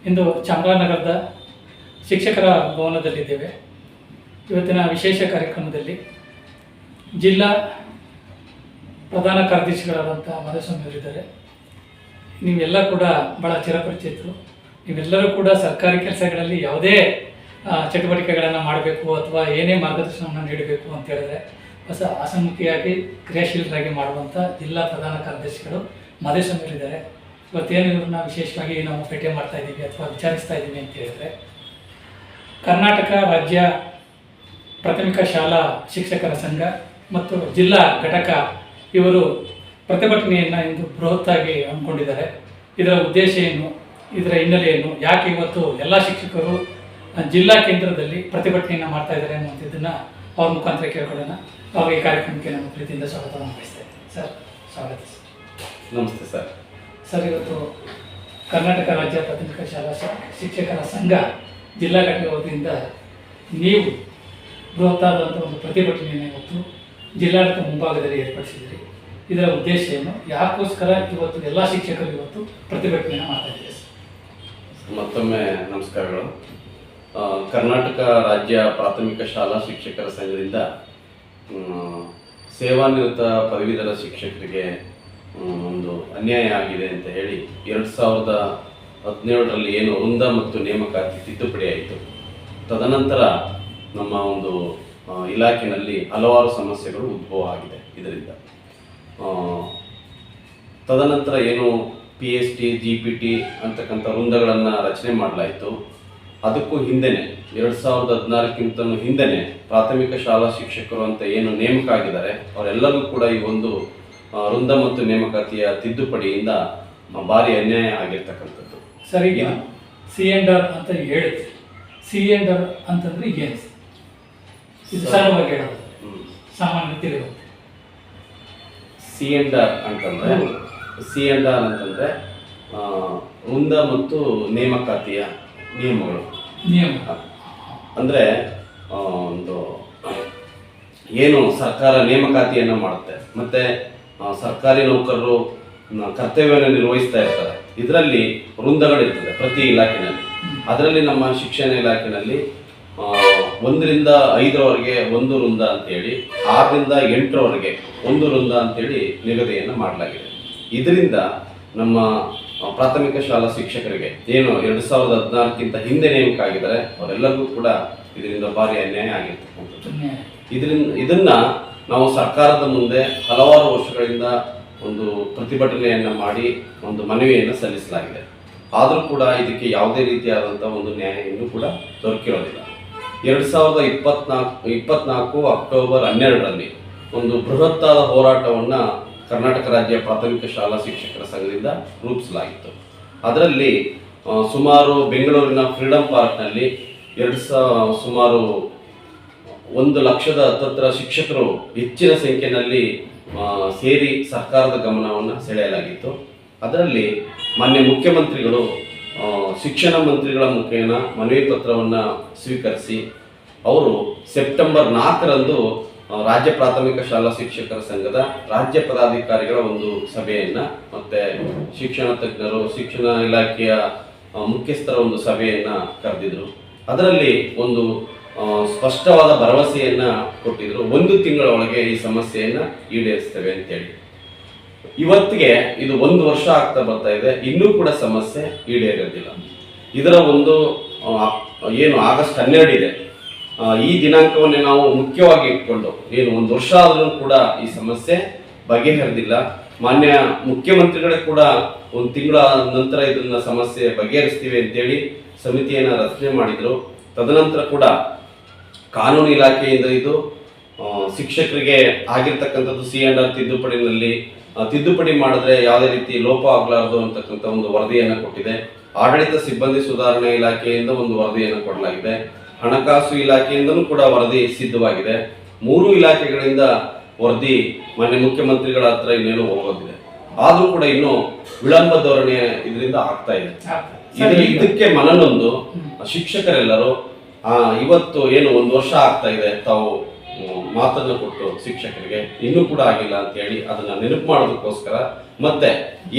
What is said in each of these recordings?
ಇಂದು ಚಾಮರಾಜನಗರದ ಶಿಕ್ಷಕರ ಭವನದಲ್ಲಿದ್ದೇವೆ. ಇವತ್ತಿನ ವಿಶೇಷ ಕಾರ್ಯಕ್ರಮದಲ್ಲಿ ಜಿಲ್ಲಾ ಪ್ರಧಾನ ಕಾರ್ಯದರ್ಶಿಗಳಾದಂಥ ಮಾಧುಸ್ವಾಮಿ ಅವರಿದ್ದಾರೆ. ನೀವೆಲ್ಲ ಕೂಡ ಭಾಳ ಚಿರಪರಿಚಿತರು. ನೀವೆಲ್ಲರೂ ಕೂಡ ಸರ್ಕಾರಿ ಕೆಲಸಗಳಲ್ಲಿ ಯಾವುದೇ ಚಟುವಟಿಕೆಗಳನ್ನು ಮಾಡಬೇಕು ಅಥವಾ ಏನೇ ಮಾರ್ಗದರ್ಶನವನ್ನು ನೀಡಬೇಕು ಅಂತ ಹೇಳಿದ್ರೆ ಹಸನ್ಮುಖಿಯಾಗಿ ಕ್ರಿಯಾಶೀಲರಾಗಿ ಮಾಡುವಂಥ ಜಿಲ್ಲಾ ಪ್ರಧಾನ ಕಾರ್ಯದರ್ಶಿಗಳು ಮಾಧುಸ್ವಾಮಿ ಅವರಿದ್ದಾರೆ. ಇವತ್ತೇನು ಇವ್ರನ್ನ ವಿಶೇಷವಾಗಿ ನಾವು ಭೇಟಿ ಮಾಡ್ತಾ ಇದ್ದೀವಿ ಅಥವಾ ವಿಚಾರಿಸ್ತಾ ಇದ್ದೀವಿ ಅಂತ ಹೇಳಿದ್ರೆ, ಕರ್ನಾಟಕ ರಾಜ್ಯ ಪ್ರಾಥಮಿಕ ಶಾಲಾ ಶಿಕ್ಷಕರ ಸಂಘ ಮತ್ತು ಜಿಲ್ಲಾ ಘಟಕ ಇವರು ಪ್ರತಿಭಟನೆಯನ್ನು ಇಂದು ಬೃಹತ್ತಾಗಿ ಹಮ್ಮಿಕೊಂಡಿದ್ದಾರೆ. ಇದರ ಉದ್ದೇಶ ಏನು, ಇದರ ಹಿನ್ನೆಲೆ ಏನು, ಯಾಕೆ ಇವತ್ತು ಎಲ್ಲ ಶಿಕ್ಷಕರು ಜಿಲ್ಲಾ ಕೇಂದ್ರದಲ್ಲಿ ಪ್ರತಿಭಟನೆಯನ್ನು ಮಾಡ್ತಾ ಇದ್ದಾರೆ ಅನ್ನುವಂಥದ್ದನ್ನು ಅವ್ರ ಮುಖಾಂತರ ಕೇಳ್ಕೊಳ್ಳೋಣ. ಅವ್ರ ಈ ಕಾರ್ಯಕ್ರಮಕ್ಕೆ ನಾನು ಪ್ರೀತಿಯಿಂದ ಸ್ವಾಗತವನ್ನು ಬಯಸ್ತೇನೆ. ಸರ್, ಸ್ವಾಗತ. ನಮಸ್ತೆ ಸರ್. ಸರ್, ಇವತ್ತು ಕರ್ನಾಟಕ ರಾಜ್ಯ ಪ್ರಾಥಮಿಕ ಶಾಲಾ ಶಿಕ್ಷಕರ ಸಂಘ ಜಿಲ್ಲಾ ಘಟಕ ವತಿಯಿಂದ ನೀವು ಬೃಹತ್ತಾದಂಥ ಒಂದು ಪ್ರತಿಭಟನೆಯನ್ನು ಇವತ್ತು ಜಿಲ್ಲಾಡಳಿತ ಮುಂಭಾಗದಲ್ಲಿ ಏರ್ಪಡಿಸಿದ್ದೀರಿ. ಇದರ ಉದ್ದೇಶ ಏನು, ಯಾಕೋಸ್ಕರ ಇವತ್ತು ಎಲ್ಲ ಶಿಕ್ಷಕರು ಇವತ್ತು ಪ್ರತಿಭಟನೆಯನ್ನು ಮಾಡ್ತಾ ಇದ್ದಾರೆ? ಮತ್ತೊಮ್ಮೆ ನಮಸ್ಕಾರಗಳು. ಕರ್ನಾಟಕ ರಾಜ್ಯ ಪ್ರಾಥಮಿಕ ಶಾಲಾ ಶಿಕ್ಷಕರ ಸಂಘದಿಂದ ಸೇವಾನಿರತ ಪದವೀಧರ ಶಿಕ್ಷಕರಿಗೆ ಒಂದು ಅನ್ಯಾಯ ಆಗಿದೆ ಅಂತ ಹೇಳಿ 2017ರಲ್ಲಿ ಏನು ವೃಂದ ಮತ್ತು ನೇಮಕಾತಿ ತಿದ್ದುಪಡಿ ಆಯಿತು. ತದನಂತರ ನಮ್ಮ ಒಂದು ಇಲಾಖೆಯಲ್ಲಿ ಹಲವಾರು ಸಮಸ್ಯೆಗಳು ಉದ್ಭವ ಆಗಿದೆ. ಇದರಿಂದ ತದನಂತರ ಏನು PST GPT ಅಂತಕ್ಕಂಥ ವೃಂದಗಳನ್ನು ರಚನೆ ಮಾಡಲಾಯಿತು. ಅದಕ್ಕೂ ಹಿಂದೆಯೇ 2014ಕ್ಕಿಂತ ಹಿಂದೆಯೇ ಪ್ರಾಥಮಿಕ ಶಾಲಾ ಶಿಕ್ಷಕರು ಅಂತ ಏನು ನೇಮಕ ಆಗಿದ್ದಾರೆ ಅವರೆಲ್ಲರೂ ಕೂಡ ಈ ಒಂದು ವೃಂದ ಮತ್ತು ನೇಮಕಾತಿಯ ತಿದ್ದುಪಡಿಯಿಂದ ಭಾರಿ ಅನ್ಯಾಯ ಆಗಿರ್ತಕ್ಕಂಥದ್ದು. ಸರಿ, C&R ಅಂತ ಹೇಳಿದ್ರಿ. C&R ಅಂತಂದ್ರೆ ಏನು? ಇದು ಸರಳವಾಗಿ ಹೇಳೋದು ಸಾಮಾನ್ಯ ತಿಳಿಯುತ್ತೆ. C&R ಅಂತಂದ್ರೆ ವೃಂದ ಮತ್ತು ನೇಮಕಾತಿಯ ನಿಯಮಗಳು. ಅಂದರೆ ಒಂದು ಏನು ಸರ್ಕಾರ ನೇಮಕಾತಿಯನ್ನು ಮಾಡುತ್ತೆ ಮತ್ತು ಸರ್ಕಾರಿ ನೌಕರರು ಕರ್ತವ್ಯವನ್ನು ನಿರ್ವಹಿಸ್ತಾ ಇರ್ತಾರೆ. ಇದರಲ್ಲಿ ವೃಂದಗಳಿರ್ತದೆ ಪ್ರತಿ ಇಲಾಖೆಯಲ್ಲಿ. ಅದರಲ್ಲಿ ನಮ್ಮ ಶಿಕ್ಷಣ ಇಲಾಖೆಯಲ್ಲಿ 1ರಿಂದ 5ರವರೆಗೆ ಒಂದು ವೃಂದ ಅಂತೇಳಿ, 6ರಿಂದ 8ರವರೆಗೆ ಒಂದು ವೃಂದ ಅಂತೇಳಿ ನಿಗದಿಯನ್ನು ಮಾಡಲಾಗಿದೆ. ಇದರಿಂದ ನಮ್ಮ ಪ್ರಾಥಮಿಕ ಶಾಲಾ ಶಿಕ್ಷಕರಿಗೆ ಏನು 2014ಕ್ಕಿಂತ ಹಿಂದೆ ನೇಮಕ ಆಗಿದ್ದಾರೆ ಅವರೆಲ್ಲರಿಗೂ ಕೂಡ ಇದರಿಂದ ಭಾರಿ ಅನ್ಯಾಯ ಆಗಿರ್ತಕ್ಕಂಥದ್ದು. ಇದನ್ನ ನಾವು ಸರ್ಕಾರದ ಮುಂದೆ ಹಲವಾರು ವರ್ಷಗಳಿಂದ ಒಂದು ಪ್ರತಿಭಟನೆಯನ್ನು ಮಾಡಿ ಒಂದು ಮನವಿಯನ್ನು ಸಲ್ಲಿಸಲಾಗಿದೆ. ಆದರೂ ಕೂಡ ಇದಕ್ಕೆ ಯಾವುದೇ ರೀತಿಯಾದಂಥ ಒಂದು ನ್ಯಾಯ ಇನ್ನೂ ಕೂಡ ದೊರಕಿರೋದಿಲ್ಲ. 2024 ಅಕ್ಟೋಬರ್ 12ರಲ್ಲಿ ಒಂದು ಬೃಹತ್ತಾದ ಹೋರಾಟವನ್ನು ಕರ್ನಾಟಕ ರಾಜ್ಯ ಪ್ರಾಥಮಿಕ ಶಾಲಾ ಶಿಕ್ಷಕರ ಸಂಘದಿಂದ ರೂಪಿಸಲಾಗಿತ್ತು. ಅದರಲ್ಲಿ ಸುಮಾರು ಬೆಂಗಳೂರಿನ ಫ್ರೀಡಂ ಪಾರ್ಕ್ನಲ್ಲಿ ಸುಮಾರು 1,00,000 ಹತ್ತಿರ ಶಿಕ್ಷಕರು ಹೆಚ್ಚಿನ ಸಂಖ್ಯೆಯಲ್ಲಿ ಸೇರಿ ಸರ್ಕಾರದ ಗಮನವನ್ನು ಸೆಳೆಯಲಾಗಿತ್ತು. ಅದರಲ್ಲಿ ಮಾನ್ಯ ಮುಖ್ಯಮಂತ್ರಿಗಳು ಶಿಕ್ಷಣ ಮಂತ್ರಿಗಳ ಮುಖೇನ ಮನವಿ ಪತ್ರವನ್ನು ಸ್ವೀಕರಿಸಿ ಅವರು ಸೆಪ್ಟೆಂಬರ್ 4ರಂದು ರಾಜ್ಯ ಪ್ರಾಥಮಿಕ ಶಾಲಾ ಶಿಕ್ಷಕರ ಸಂಘದ ರಾಜ್ಯ ಪದಾಧಿಕಾರಿಗಳ ಒಂದು ಸಭೆಯನ್ನು ಮತ್ತು ಶಿಕ್ಷಣ ತಜ್ಞರು, ಶಿಕ್ಷಣ ಇಲಾಖೆಯ ಮುಖ್ಯಸ್ಥರ ಒಂದು ಸಭೆಯನ್ನು ಕರೆದಿದ್ರು. ಅದರಲ್ಲಿ ಒಂದು ಸ್ಪಷ್ಟವಾದ ಭರವಸೆಯನ್ನು ಕೊಟ್ಟಿದ್ರು, 1 ತಿಂಗಳ ಒಳಗೆ ಈ ಸಮಸ್ಯೆಯನ್ನು ಈಡೇರಿಸ್ತೇವೆ ಅಂತೇಳಿ. ಇವತ್ತಿಗೆ ಇದು 1 ವರ್ಷ ಆಗ್ತಾ ಬರ್ತಾ ಇದೆ, ಇನ್ನೂ ಕೂಡ ಸಮಸ್ಯೆ ಈಡೇರೋದಿಲ್ಲ. ಇದರ ಒಂದು ಏನು ಆಗಸ್ಟ್ 12 ಇದೆ, ಈ ದಿನಾಂಕವನ್ನೇ ನಾವು ಮುಖ್ಯವಾಗಿ ಇಟ್ಕೊಂಡು ಏನು 1 ವರ್ಷ ಆದರೂ ಕೂಡ ಈ ಸಮಸ್ಯೆ ಬಗೆಹರಿದಿಲ್ಲ. ಮಾನ್ಯ ಮುಖ್ಯಮಂತ್ರಿಗಳೇ ಕೂಡ 1 ತಿಂಗಳ ನಂತರ ಇದನ್ನ ಸಮಸ್ಯೆ ಬಗೆಹರಿಸ್ತೀವಿ ಅಂತೇಳಿ ಸಮಿತಿಯನ್ನು ರಚನೆ ಮಾಡಿದರು. ತದನಂತರ ಕೂಡ ಕಾನೂನು ಇಲಾಖೆಯಿಂದ ಇದು ಶಿಕ್ಷಕರಿಗೆ ಆಗಿರ್ತಕ್ಕಂಥದ್ದು C&R ತಿದ್ದುಪಡಿ ಮಾಡಿದ್ರೆ ಯಾವುದೇ ರೀತಿ ಲೋಪ ಆಗಲಾರದು ಅಂತಕ್ಕಂಥ ಒಂದು ವರದಿಯನ್ನು ಕೊಟ್ಟಿದೆ. ಆಡಳಿತ ಸಿಬ್ಬಂದಿ ಸುಧಾರಣೆ ಇಲಾಖೆಯಿಂದ ಒಂದು ವರದಿಯನ್ನು ಕೊಡಲಾಗಿದೆ. ಹಣಕಾಸು ಇಲಾಖೆಯಿಂದಲೂ ಕೂಡ ವರದಿ ಸಿದ್ಧವಾಗಿದೆ. 3 ಇಲಾಖೆಗಳಿಂದ ವರದಿ ಮಾನ್ಯ ಮುಖ್ಯಮಂತ್ರಿಗಳ ಹತ್ರ ಇನ್ನೇನು ಹೋಗೋದಿದೆ. ಆದರೂ ಕೂಡ ಇನ್ನೂ ವಿಳಂಬ ಧೋರಣೆ ಇದರಿಂದ ಆಗ್ತಾ ಇದೆ. ಇದಕ್ಕೆ ಮನನೊಂದು ಶಿಕ್ಷಕರೆಲ್ಲರೂ ಇವತ್ತು ಏನು 1 ವರ್ಷ ಆಗ್ತಾ ಇದೆ, ತಾವು ಮಾತನ್ನು ಕೊಟ್ಟು ಶಿಕ್ಷಕರಿಗೆ ಇನ್ನೂ ಕೂಡ ಆಗಿಲ್ಲ ಅಂತ ಹೇಳಿ ಅದನ್ನ ನೆನಪು ಮಾಡೋದಕ್ಕೋಸ್ಕರ ಮತ್ತೆ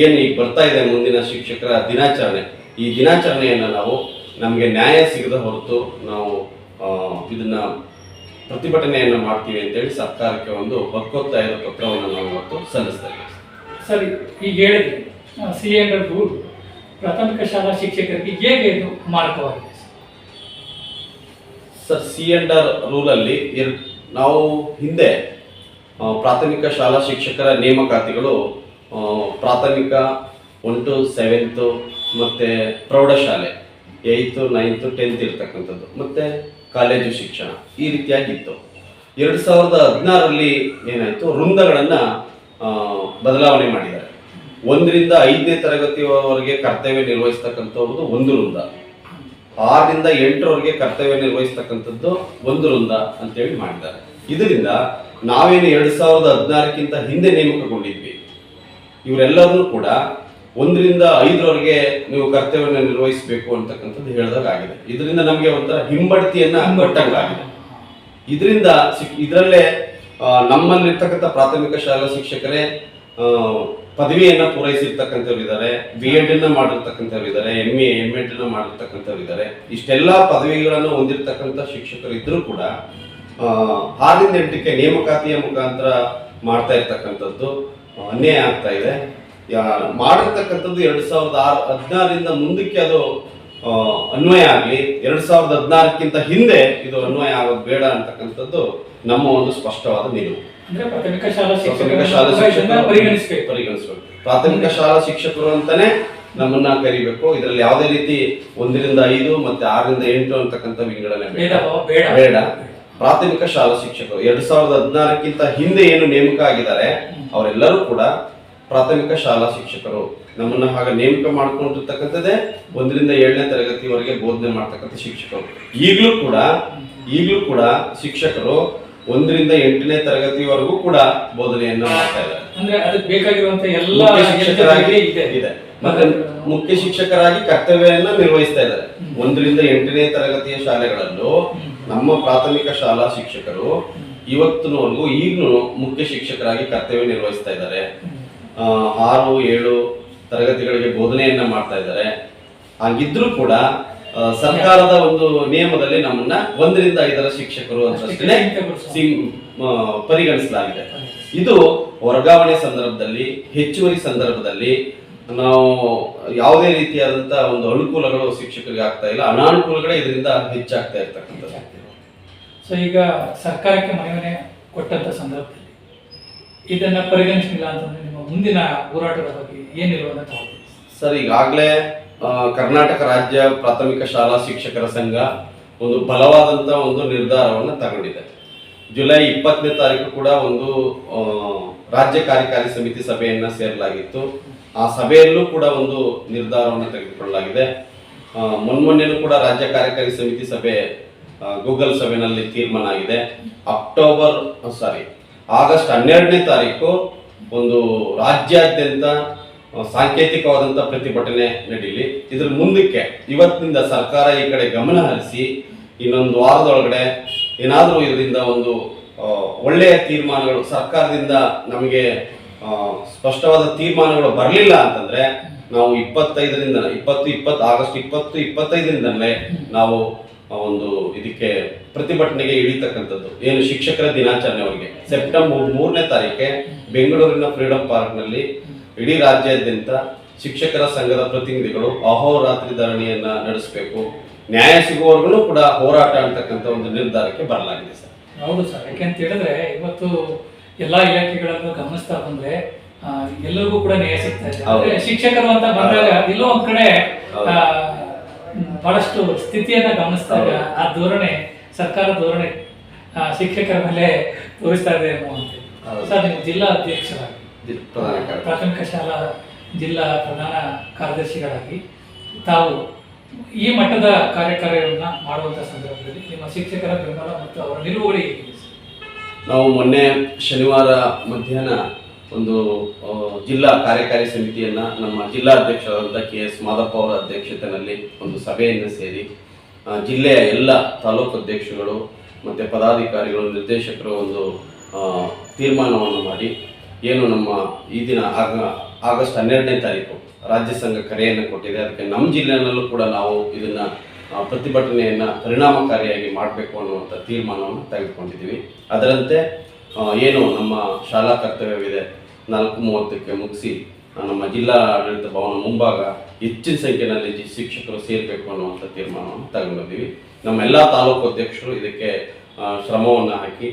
ಏನು ಈಗ ಬರ್ತಾ ಇದೆ ಮುಂದಿನ ಶಿಕ್ಷಕರ ದಿನಾಚರಣೆ ಈ ದಿನಾಚರಣೆಯನ್ನು ನಾವು ನಮಗೆ ನ್ಯಾಯ ಸಿಗದ ಹೊರತು ನಾವು ಇದನ್ನ ಪ್ರತಿಭಟನೆಯನ್ನು ಮಾಡ್ತೀವಿ ಅಂತೇಳಿ ಸರ್ಕಾರಕ್ಕೆ ಒಂದು ಒಕ್ಕೊತ್ತಾಯದ ಪತ್ರವನ್ನು ನಾವು ಇವತ್ತು ಸಲ್ಲಿಸ್ತಾ ಇದ್ದೀವಿ. ಸರಿ, ಈಗ ಹೇಳಿದ್ರಿ ಸಿ ರೂಲ್ ಪ್ರಾಥಮಿಕ ಶಾಲಾ ಶಿಕ್ಷಕರಿಗೆ ಹೇಗೆ ಇದು ಮಾರಕವಾಗಿದೆ? ಸರ್, C&R ರೂಲಲ್ಲಿ ನಾವು ಹಿಂದೆ ಪ್ರಾಥಮಿಕ ಶಾಲಾ ಶಿಕ್ಷಕರ ನೇಮಕಾತಿಗಳು ಪ್ರಾಥಮಿಕ 1 to 7th ಮತ್ತು ಪ್ರೌಢಶಾಲೆ 8th, 9th, 10th ಇರ್ತಕ್ಕಂಥದ್ದು ಮತ್ತು ಕಾಲೇಜು ಶಿಕ್ಷಣ ಈ ರೀತಿಯಾಗಿತ್ತು. 2016ರಲ್ಲಿ ಏನಾಯಿತು, ವೃಂದಗಳನ್ನು ಬದಲಾವಣೆ ಮಾಡಿದ್ದಾರೆ. 1ರಿಂದ 5ನೇ ತರಗತಿಯವರೆಗೆ ಕರ್ತವ್ಯ ನಿರ್ವಹಿಸ್ತಕ್ಕಂಥದ್ದು ಒಂದು ವೃಂದ, 6ರಿಂದ 8ರವರೆಗೆ ಕರ್ತವ್ಯ ನಿರ್ವಹಿಸ್ತಕ್ಕಂಥದ್ದು ಒಂದು ವೃಂದ ಅಂತೇಳಿ ಮಾಡಿದ್ದಾರೆ. ಇದರಿಂದ ನಾವೇನು 2016ಕ್ಕಿಂತ ಹಿಂದೆ ನೇಮಕಗೊಂಡಿದ್ವಿ, ಇವರೆಲ್ಲರನ್ನೂ ಕೂಡ 1ರಿಂದ 5ರವರೆಗೆ ನೀವು ಕರ್ತವ್ಯವನ್ನು ನಿರ್ವಹಿಸಬೇಕು ಅಂತಕ್ಕಂಥದ್ದು ಹೇಳಿದಾಗ ಆಗಿದೆ. ಇದರಿಂದ ನಮಗೆ ಒಂಥರ ಹಿಂಬಡ್ತಿಯನ್ನ ಕೊಟ್ಟಂಗಾಗಿದೆ. ಇದರಲ್ಲೇ ನಮ್ಮಲ್ಲಿರ್ತಕ್ಕಂಥ ಪ್ರಾಥಮಿಕ ಶಾಲಾ ಶಿಕ್ಷಕರೇ ಪದವಿಯನ್ನ ಪೂರೈಸಿರ್ತಕ್ಕಂಥವ್ರು ಇದ್ದಾರೆ, B.Ed ಮಾಡಿರ್ತಕ್ಕಂಥವ್ರು ಇದ್ದಾರೆ, MA M.Ed ಮಾಡಿರ್ತಕ್ಕಂಥವ್ರು ಇದ್ದಾರೆ. ಇಷ್ಟೆಲ್ಲಾ ಪದವಿಗಳನ್ನು ಹೊಂದಿರತಕ್ಕಂಥ ಶಿಕ್ಷಕರು ಇದ್ರೂ ಕೂಡ 6ರಿಂದ 8ಕ್ಕೆ ನೇಮಕಾತಿಯ ಮುಖಾಂತರ ಮಾಡ್ತಾ ಇರ್ತಕ್ಕಂಥದ್ದು ಅನ್ಯಾಯ ಆಗ್ತಾ ಇದೆ. ಮಾಡಿರ್ತಕ್ಕಂಥದ್ದು 2016ರಿಂದ ಮುಂದಕ್ಕೆ ಅದು ಅನ್ವಯ ಆಗಲಿ, 2016ಕ್ಕಿಂತ ಹಿಂದೆ ಇದು ಅನ್ವಯ ಆಗೋದು ಬೇಡ ಅಂತಕ್ಕಂಥದ್ದು ನಮ್ಮ ಒಂದು ಸ್ಪಷ್ಟವಾದ ನಿಲುವು. ಪ್ರಾಥಮಿಕ ಶಾಲಾ ಪರಿಗಣಿಸಬೇಕು. ಪ್ರಾಥಮಿಕ ಶಾಲಾ ಶಿಕ್ಷಕರು ಅಂತಾನೆ ನಮ್ಮನ್ನ ಕರಿಬೇಕು. ಇದರಲ್ಲಿ ಯಾವುದೇ ರೀತಿ 1ರಿಂದ 5 ಮತ್ತೆ 6ರಿಂದ 8 ಅಂತಕ್ಕಂಥ ವಿಂಗಡಣೆ ಬೇಡ. ಪ್ರಾಥಮಿಕ ಶಾಲಾ ಶಿಕ್ಷಕರು 2016ಕ್ಕಿಂತ ಹಿಂದೆ ಏನು ನೇಮಕ ಆಗಿದ್ದಾರೆ ಅವರೆಲ್ಲರೂ ಕೂಡ ಪ್ರಾಥಮಿಕ ಶಾಲಾ ಶಿಕ್ಷಕರು. ನಮ್ಮನ್ನ ಹಾಗೆ ನೇಮಕ ಮಾಡ್ಕೊಂಡಿರ್ತಕ್ಕಂಥದ್ದೇ 1ರಿಂದ 7ನೇ ತರಗತಿವರೆಗೆ ಬೋಧನೆ ಮಾಡ್ತಕ್ಕಂಥ ಶಿಕ್ಷಕರು. ಈಗಲೂ ಕೂಡ ಶಿಕ್ಷಕರು 1ರಿಂದ 8ನೇ ತರಗತಿವರೆಗೂ ಕೂಡ ಬೋಧನೆಯನ್ನು ಮಾಡ್ತಾ ಇದ್ದಾರೆ. ಅಂದ್ರೆ ಅದಕ್ಕೆ ಬೇಕಾಗಿರುವಂತ ಎಲ್ಲ ಶಿಕ್ಷಕರಾಗಿ ಇದೆ. ಮತ್ತೆ ಮುಖ್ಯ ಶಿಕ್ಷಕರಾಗಿ ಕರ್ತವ್ಯವನ್ನ ನಿರ್ವಹಿಸ್ತಾ ಇದ್ದಾರೆ. 1ರಿಂದ 8ನೇ ತರಗತಿಯ ಶಾಲೆಗಳಲ್ಲೂ ನಮ್ಮ ಪ್ರಾಥಮಿಕ ಶಾಲಾ ಶಿಕ್ಷಕರು ಇವತ್ತಿನವರೆಗೂ ಈಗಲೂ ಮುಖ್ಯ ಶಿಕ್ಷಕರಾಗಿ ಕರ್ತವ್ಯ ನಿರ್ವಹಿಸ್ತಾ ಇದ್ದಾರೆ. 6, 7 ತರಗತಿಗಳಿಗೆ ಬೋಧನೆಯನ್ನ ಮಾಡ್ತಾ ಇದ್ದಾರೆ. ಹಾಗಿದ್ರೂ ಕೂಡ ಸರ್ಕಾರದ ಒಂದು ನಿಯಮದಲ್ಲಿ ನಮ್ಮನ್ನ 1ರಿಂದ 5ರ ಶಿಕ್ಷಕರು ಅಂತಷ್ಟೇ ಪರಿಗಣಿಸಲಾಗಿದೆ. ಇದು ವರ್ಗಾವಣೆ ಸಂದರ್ಭದಲ್ಲಿ, ಹೆಚ್ಚುವರಿ ಸಂದರ್ಭದಲ್ಲಿ ನಾವು ಯಾವುದೇ ರೀತಿಯಾದಂತಹ ಒಂದು ಅನುಕೂಲಗಳು ಶಿಕ್ಷಕರಿಗೆ ಆಗ್ತಾ ಇಲ್ಲ, ಅನಾನುಕೂಲಗಳೇ ಇದರಿಂದ ಹೆಚ್ಚಾಗ್ತಾ ಇರ್ತಕ್ಕಂಥದ್ದು. ಸೊ ಈಗ ಸರ್ಕಾರಕ್ಕೆ ಮನವಿ ಕೊಟ್ಟಂತ ಸಂದರ್ಭದಲ್ಲಿ ಇದನ್ನ ಪರಿಗಣಿಸಲಿಲ್ಲ ಅಂತಂದ್ರೆ ನಿಮ್ಮ ಮುಂದಿನ ಹೋರಾಟದ ಬಗ್ಗೆ ಏನಿರುವಂತ ತಗೊಳ್ತೀವಿ? ಸರ್, ಈಗಾಗಲೇ ಕರ್ನಾಟಕ ರಾಜ್ಯ ಪ್ರಾಥಮಿಕ ಶಾಲಾ ಶಿಕ್ಷಕರ ಸಂಘ ಒಂದು ಬಲವಾದಂತ ಒಂದು ನಿರ್ಧಾರವನ್ನು ತಗೊಂಡಿದೆ. ಜುಲೈ 20ನೇ ತಾರೀಕು ಕೂಡ ಒಂದು ರಾಜ್ಯ ಕಾರ್ಯಕಾರಿ ಸಮಿತಿ ಸಭೆಯನ್ನ ಸೇರಲಾಗಿತ್ತು. ಆ ಸಭೆಯಲ್ಲೂ ಕೂಡ ಒಂದು ನಿರ್ಧಾರವನ್ನು ತೆಗೆದುಕೊಳ್ಳಲಾಗಿದೆ. ಮೊನ್ನೆನೂ ಕೂಡ ರಾಜ್ಯ ಕಾರ್ಯಕಾರಿ ಸಮಿತಿ ಸಭೆ ಗೂಗಲ್ ಸಭೆಯಲ್ಲಿ ತೀರ್ಮಾನ ಆಗಿದೆ. ಆಗಸ್ಟ್ 12ನೇ ತಾರೀಕು ಒಂದು ರಾಜ್ಯಾದ್ಯಂತ ಸಾಂಕೇತಿಕವಾದಂಥ ಪ್ರತಿಭಟನೆ ನಡೀಲಿ. ಇದ್ರ ಮುಂದಕ್ಕೆ ಇವತ್ತಿನಿಂದ ಸರ್ಕಾರ ಈ ಕಡೆ ಗಮನ ಹರಿಸಿ ಇನ್ನೊಂದು ವಾರದೊಳಗಡೆ ಏನಾದರೂ ಇದರಿಂದ ಒಂದು ಒಳ್ಳೆಯ ತೀರ್ಮಾನಗಳು ಸರ್ಕಾರದಿಂದ ನಮಗೆ ಸ್ಪಷ್ಟವಾದ ತೀರ್ಮಾನಗಳು ಬರಲಿಲ್ಲ ಅಂತಂದ್ರೆ ನಾವು 25 ಆಗಸ್ಟ್ 25ರಿಂದಲೇ ನಾವು ಒಂದು ಇದಕ್ಕೆ ಪ್ರತಿಭಟನೆಗೆ ಇಳಿತಕ್ಕಂಥದ್ದು. ಏನು ಶಿಕ್ಷಕರ ದಿನಾಚರಣೆವರೆಗೆ ಸೆಪ್ಟೆಂಬರ್ 3ನೇ ತಾರೀಕೆ ಬೆಂಗಳೂರಿನ ಫ್ರೀಡಂ ಪಾರ್ಕ್ನಲ್ಲಿ ಇಡೀ ರಾಜ್ಯಾದ್ಯಂತ ಶಿಕ್ಷಕರ ಸಂಘದ ಪ್ರತಿನಿಧಿಗಳು ಅಹೋರಾತ್ರಿ ಧರಣಿಯನ್ನ ನಡೆಸಬೇಕು. ನ್ಯಾಯ ಸಿಗುವವರೆಗೂ ಕೂಡ ಹೋರಾಟ ಅಂತಕ್ಕಂಥ ಒಂದು ನಿರ್ಧಾರಕ್ಕೆ ಬರಲಾಗಿದೆ ಸರ್. ಹೌದು ಸರ್, ಯಾಕೆಂತ ಹೇಳಿದ್ರೆ ಇವತ್ತು ಎಲ್ಲಾ ಇಲಾಖೆಗಳನ್ನು ಗಮನಿಸ್ತಾ ಬಂದ್ರೆ ಎಲ್ಲರಿಗೂ ಕೂಡ ನ್ಯಾಯ ಸಿಗ್ತಾ ಇದೆ. ಶಿಕ್ಷಕರು ಅಂತ ಬಂದಾಗ ಎಲ್ಲೋ ಒಂದ್ ಕಡೆ ಬಹಳಷ್ಟು ಸ್ಥಿತಿಯನ್ನ ಗಮನಿಸಿದಾಗ ಆ ಧೋರಣೆ, ಸರ್ಕಾರ ಧೋರಣೆ ಶಿಕ್ಷಕರ ಮೇಲೆ ತೋರಿಸ್ತಾ ಇದೆ ಅನ್ನುವಂತೆ. ಸರ್, ನೀವು ಜಿಲ್ಲಾ ಅಧ್ಯಕ್ಷರಾಗಿ, ಪ್ರಾಥಮಿಕ ಶಾಲಾ ಜಿಲ್ಲಾ ಪ್ರಧಾನ ಕಾರ್ಯದರ್ಶಿಗಳಾಗಿ ತಾವು ಈ ಮಟ್ಟದ ಕಾರ್ಯಕಾರ್ಯವನ್ನ ಮಾಡುವಂತ ಸಂದರ್ಭದಲ್ಲಿ ನಿಮ್ಮ ಶಿಕ್ಷಕರ ಬೆಂಬಲ ಮತ್ತು ಅವರ ನಿಲುವುಗಳು ಹೇಗಿದೆ? ನಾವು ಮೊನ್ನೆ ಶನಿವಾರ ಮಧ್ಯಾಹ್ನ ಒಂದು ಜಿಲ್ಲಾ ಕಾರ್ಯಕಾರಿ ಸಮಿತಿಯನ್ನ ನಮ್ಮ ಜಿಲ್ಲಾಧ್ಯಕ್ಷರಾದಂಥ KS ಮಾದಪ್ಪ ಅವರ ಅಧ್ಯಕ್ಷತೆಯಲ್ಲಿ ಒಂದು ಸಭೆಯನ್ನು ಸೇರಿ ಜಿಲ್ಲೆಯ ಎಲ್ಲ ತಾಲೂಕು ಅಧ್ಯಕ್ಷಗಳು ಮತ್ತು ಪದಾಧಿಕಾರಿಗಳು, ನಿರ್ದೇಶಕರು ಒಂದು ತೀರ್ಮಾನವನ್ನು ಮಾಡಿ ಏನು ನಮ್ಮ ಈ ದಿನ ಆಗಸ್ಟ್ 12ನೇ ತಾರೀಕು ರಾಜ್ಯ ಸಂಘ ಕರೆಯನ್ನು ಕೊಟ್ಟಿದೆ. ಅದಕ್ಕೆ ನಮ್ಮ ಜಿಲ್ಲೆಯಲ್ಲೂ ಕೂಡ ನಾವು ಇದನ್ನ ಪ್ರತಿಭಟನೆಯನ್ನು ಪರಿಣಾಮಕಾರಿಯಾಗಿ ಮಾಡಬೇಕು ಅನ್ನುವಂಥ ತೀರ್ಮಾನವನ್ನು ತೆಗೆದುಕೊಂಡಿದ್ದೀವಿ. ಅದರಂತೆ ಏನು ನಮ್ಮ ಶಾಲಾ ಕರ್ತವ್ಯವಿದೆ 4:30ಕ್ಕೆ ಮುಗಿಸಿ ನಮ್ಮ ಜಿಲ್ಲಾ ಆಡಳಿತ ಭವನ ಮುಂಭಾಗ ಹೆಚ್ಚಿನ ಸಂಖ್ಯೆಯಲ್ಲಿ ಶಿಕ್ಷಕರು ಸೇರಬೇಕು ಅನ್ನುವಂಥ ತೀರ್ಮಾನವನ್ನು ತಗೊಂಡಿದ್ದೀವಿ. ನಮ್ಮ ಎಲ್ಲ ತಾಲೂಕು ಅಧ್ಯಕ್ಷರು ಇದಕ್ಕೆ ಶ್ರಮವನ್ನು ಹಾಕಿ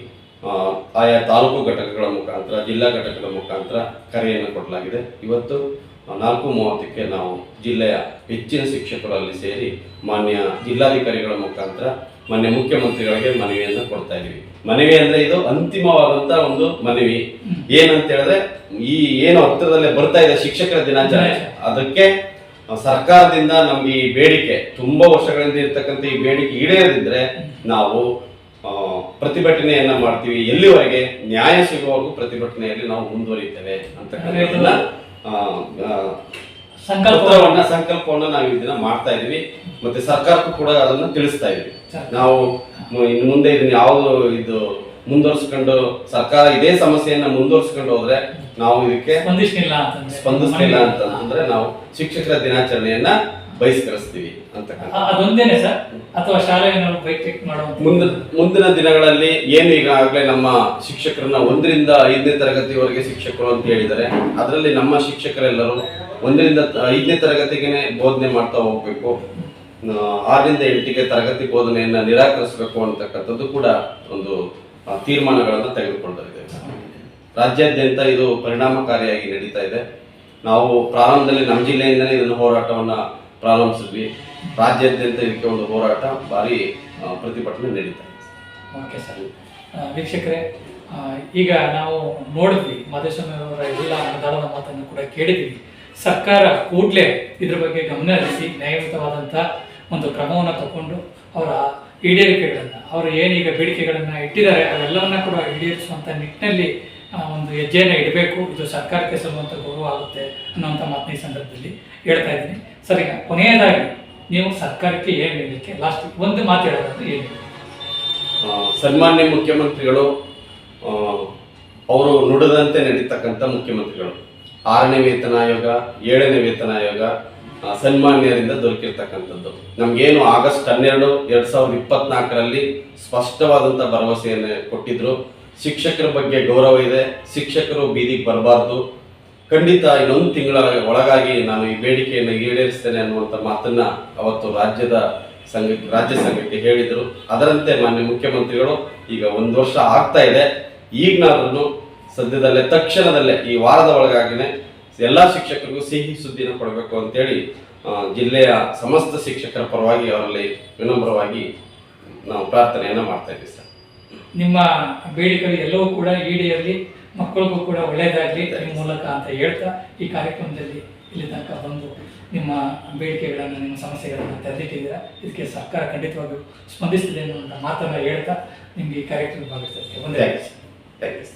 ಆಯಾ ತಾಲೂಕು ಘಟಕಗಳ ಮುಖಾಂತರ ಜಿಲ್ಲಾ ಘಟಕಗಳ ಮುಖಾಂತರ ಕರೆಯನ್ನು ಕೊಡಲಾಗಿದೆ. ಇವತ್ತು 4:30ಕ್ಕೆ ನಾವು ಜಿಲ್ಲೆಯ ಹೆಚ್ಚಿನ ಶಿಕ್ಷಕರು ಅಲ್ಲಿ ಸೇರಿ ಮಾನ್ಯ ಜಿಲ್ಲಾಧಿಕಾರಿಗಳ ಮುಖಾಂತರ ಮಾನ್ಯ ಮುಖ್ಯಮಂತ್ರಿಗಳಿಗೆ ಮನವಿಯನ್ನು ಕೊಡ್ತಾ ಇದ್ದೀವಿ. ಮನವಿ ಅಂದ್ರೆ ಇದು ಅಂತಿಮವಾದಂತ ಒಂದು ಮನವಿ. ಏನಂತ ಹೇಳಿದ್ರೆ ಈ ಏನು ಹತ್ತಿರದಲ್ಲೇ ಬರ್ತಾ ಇದೆ ಶಿಕ್ಷಕರ ದಿನಾಚರಣೆ, ಅದಕ್ಕೆ ಸರ್ಕಾರದಿಂದ ನಮ್ಗೆ ಈ ಬೇಡಿಕೆ ತುಂಬಾ ವರ್ಷಗಳಿಂದ ಇರ್ತಕ್ಕಂಥ ಈ ಬೇಡಿಕೆ ಈಡೇರದಿದ್ರೆ ನಾವು ಪ್ರತಿಭಟನೆಯನ್ನ ಮಾಡ್ತೀವಿ. ಎಲ್ಲಿವರೆಗೆ ನ್ಯಾಯ ಸಿಗುವವರೆಗೂ ಪ್ರತಿಭಟನೆಯಲ್ಲಿ ನಾವು ಮುಂದುವರಿತೇವೆ ಅಂತಕ್ಕಂಥದ್ದನ್ನ ಸಂಕಲ್ಪವನ್ನ ನಾವು ಇದನ್ನ ಮಾಡ್ತಾ ಇದೀವಿ. ಮತ್ತೆ ಸರ್ಕಾರಕ್ಕೂ ಕೂಡ ಅದನ್ನ ತಿಳಿಸ್ತಾ ಇದೀವಿ. ನಾವು ಇನ್ನು ಮುಂದೆ ಇದನ್ನ ಯಾವುದು ಇದು ಮುಂದುವರ್ಸ್ಕೊಂಡು ಸರ್ಕಾರ ಇದೇ ಸಮಸ್ಯೆಯನ್ನ ಮುಂದುವರ್ಸ್ಕೊಂಡು ಹೋದ್ರೆ ನಾವು ಇದಕ್ಕೆ ಸ್ಪಂದಿಸ್ಲಿಲ್ಲ ಅಂತಂದ್ರೆ ನಾವು ಶಿಕ್ಷಕರ ದಿನಾಚರಣೆಯನ್ನ ಬಹಿಷ್ಕರಿಸ್ತೀವಿ ಅಂತಕ್ಕಂಥ. ಅದೊಂದೇನೆ ಸರ್ ಅಥವಾ ಶಾಲೆಯನ್ನು ಮುಂದಿನ ದಿನಗಳಲ್ಲಿ ಏನು ಈಗಾಗಲೇ ನಮ್ಮ ಶಿಕ್ಷಕರನ್ನ 1ರಿಂದ 5ನೇ ತರಗತಿವರೆಗೆ ಶಿಕ್ಷಕರು ಅಂತ ಹೇಳಿದ್ದಾರೆ. ಅದರಲ್ಲಿ ನಮ್ಮ ಶಿಕ್ಷಕರೆಲ್ಲರೂ 1ರಿಂದ 5ನೇ ತರಗತಿಗೆ ಬೋಧನೆ ಮಾಡ್ತಾ ಹೋಗ್ಬೇಕು, 6ರಿಂದ 8ಗೆ ತರಗತಿ ಬೋಧನೆಯನ್ನ ನಿರಾಕರಿಸಬೇಕು ಅಂತಕ್ಕಂಥದ್ದು ಕೂಡ ಒಂದು ತೀರ್ಮಾನಗಳನ್ನು ತೆಗೆದುಕೊಂಡಿದ್ದೇವೆ. ರಾಜ್ಯಾದ್ಯಂತ ಇದು ಪರಿಣಾಮಕಾರಿಯಾಗಿ ನಡೀತಾ ಇದೆ. ನಾವು ಪ್ರಾರಂಭದಲ್ಲಿ ನಮ್ಮ ಜಿಲ್ಲೆಯಿಂದಲೇ ಇದನ್ನು ಹೋರಾಟವನ್ನ ಪ್ರಾರಂಭಿಸಿದ್ವಿ. ರಾಜ್ಯಾದ್ಯಂತ ಇದಕ್ಕೆ ಒಂದು ಹೋರಾಟ ಭಾರಿ ಪ್ರತಿಭಟನೆ ನಡೀತಾ ಇದೆ. Okay sir. ವೀಕ್ಷಕರೇ, ಈಗ ನಾವು ನೋಡಿದ್ವಿ ಮಾದೇಶಸ್ವಾಮಿ ಅವರ ಎಲ್ಲ ಅನುದಾನದ ಮಾತನ್ನು ಕೂಡ ಕೇಳಿದ್ವಿ. ಸರ್ಕಾರ ಕೂಡಲೇ ಇದ್ರ ಬಗ್ಗೆ ಗಮನ ಹರಿಸಿ ನ್ಯಾಯಯುತವಾದಂಥ ಒಂದು ಕ್ರಮವನ್ನು ತಗೊಂಡು ಅವರ ಈಡೇರಿಕೆಗಳನ್ನು, ಅವರು ಏನೀಗ ಬೇಡಿಕೆಗಳನ್ನು ಇಟ್ಟಿದ್ದಾರೆ ಅವೆಲ್ಲವನ್ನ ಕೂಡ ಈಡೇರಿಸುವಂಥ ನಿಟ್ಟಿನಲ್ಲಿ ಒಂದು ಹೆಜ್ಜೆಯನ್ನು ಇಡಬೇಕು. ಇದು ಸರ್ಕಾರಕ್ಕೆ ಸಲ್ಲುವಂಥ ಗೌರವ ಆಗುತ್ತೆ ಅನ್ನೋಂಥ ಮಾತನ್ನ ಈ ಸಂದರ್ಭದಲ್ಲಿ ಹೇಳ್ತಾ ಇದ್ದೀನಿ. ಸರ್, ಈಗ ಕೊನೆಯದಾಗಿ ನೀವು ಸರ್ಕಾರಕ್ಕೆ ಏನು ಹೇಳಲಿಕ್ಕೆ ಲಾಸ್ಟ್ ಒಂದು ಮಾತು ಹೇಳೋದಾದ್ರೆ ಏನು? ಸನ್ಮಾನ್ಯ ಮುಖ್ಯಮಂತ್ರಿಗಳು ಅವರು ನುಡಿದಂತೆ ನಡೀತಕ್ಕಂಥ ಮುಖ್ಯಮಂತ್ರಿಗಳು. 6ನೇ ವೇತನ ಆಯೋಗ, 7ನೇ ವೇತನ ಆಯೋಗ ಸನ್ಮಾನ್ಯರಿಂದ ದೊರಕಿರ್ತಕ್ಕಂಥದ್ದು. ನಮ್ಗೇನು ಆಗಸ್ಟ್ 12, 2024ರಲ್ಲಿ ಸ್ಪಷ್ಟವಾದಂಥ ಭರವಸೆಯನ್ನು ಕೊಟ್ಟಿದ್ರು. ಶಿಕ್ಷಕರ ಬಗ್ಗೆ ಗೌರವ ಇದೆ, ಶಿಕ್ಷಕರು ಬೀದಿಗೆ ಬರಬಾರ್ದು, ಖಂಡಿತ ಇನ್ನೊಂದು ತಿಂಗಳ ಒಳಗಾಗಿ ನಾನು ಈ ಬೇಡಿಕೆಯನ್ನು ಈಡೇರಿಸ್ತೇನೆ ಅನ್ನುವಂಥ ಮಾತನ್ನ ಅವತ್ತು ರಾಜ್ಯ ಸಂಘಕ್ಕೆ ಹೇಳಿದರು. ಅದರಂತೆ ಮಾನ್ಯ ಮುಖ್ಯಮಂತ್ರಿಗಳು ಈಗ 1 ವರ್ಷ ಆಗ್ತಾ ಇದೆ. ಈಗನಾದ್ರೂ ಸದ್ಯದಲ್ಲೇ ತಕ್ಷಣದಲ್ಲೇ ಈ ವಾರದ ಒಳಗಾಗಿನೇ ಎಲ್ಲ ಶಿಕ್ಷಕರಿಗೂ ಸಿಹಿ ಸುದ್ದಿನ ಕೊಡಬೇಕು ಅಂತೇಳಿ ಜಿಲ್ಲೆಯ ಸಮಸ್ತ ಶಿಕ್ಷಕರ ಪರವಾಗಿ ಅವರಲ್ಲಿ ವಿನಮ್ರವಾಗಿ ನಾವು ಪ್ರಾರ್ಥನೆಯನ್ನು ಮಾಡ್ತಾ ಇದ್ದೀವಿ ಸರ್. ನಿಮ್ಮ ಬೇಡಿಕೆಗಳು ಎಲ್ಲವೂ ಕೂಡ ಈಡೇರಲಿ, ಮಕ್ಕಳಿಗೂ ಕೂಡ ಒಳ್ಳೆಯದಾಗಲಿ ನಿಮ್ಮ ಮೂಲಕ ಅಂತ ಹೇಳ್ತಾ ಈ ಕಾರ್ಯಕ್ರಮದಲ್ಲಿ ಇಲ್ಲಿ ತನಕ ಬಂದು ನಿಮ್ಮ ಬೇಡಿಕೆಗಳನ್ನು, ನಿಮ್ಮ ಸಮಸ್ಯೆಗಳನ್ನು ತೆರೆದಿಟ್ಟಿದ್ದೀರಾ. ಇದಕ್ಕೆ ಸರ್ಕಾರ ಖಂಡಿತವಾಗಿಯೂ ಸ್ಪಂದಿಸ್ತಿದೆ ಅನ್ನುವಂಥ ಮಾತನ್ನು ಹೇಳ್ತಾ ನಿಮಗೆ ಈ ಕಾರ್ಯಕ್ರಮ ಭಾಗವಹಿಸೋದಕ್ಕೆ ಥ್ಯಾಂಕ್ ಯು.